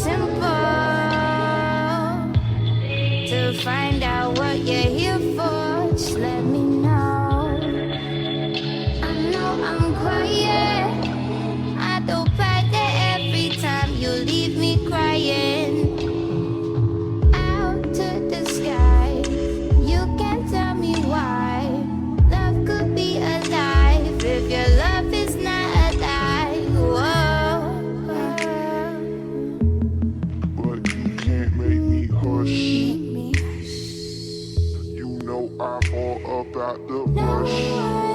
simple to find out what you're here for. Just let me know. I know I'm quiet. I don't fight it every time you leave me crying. Out to the sky, you can tell me why. Love could be alive if your love is not alive. Whoa. But you can't make me hush. You know I'm all about the rush.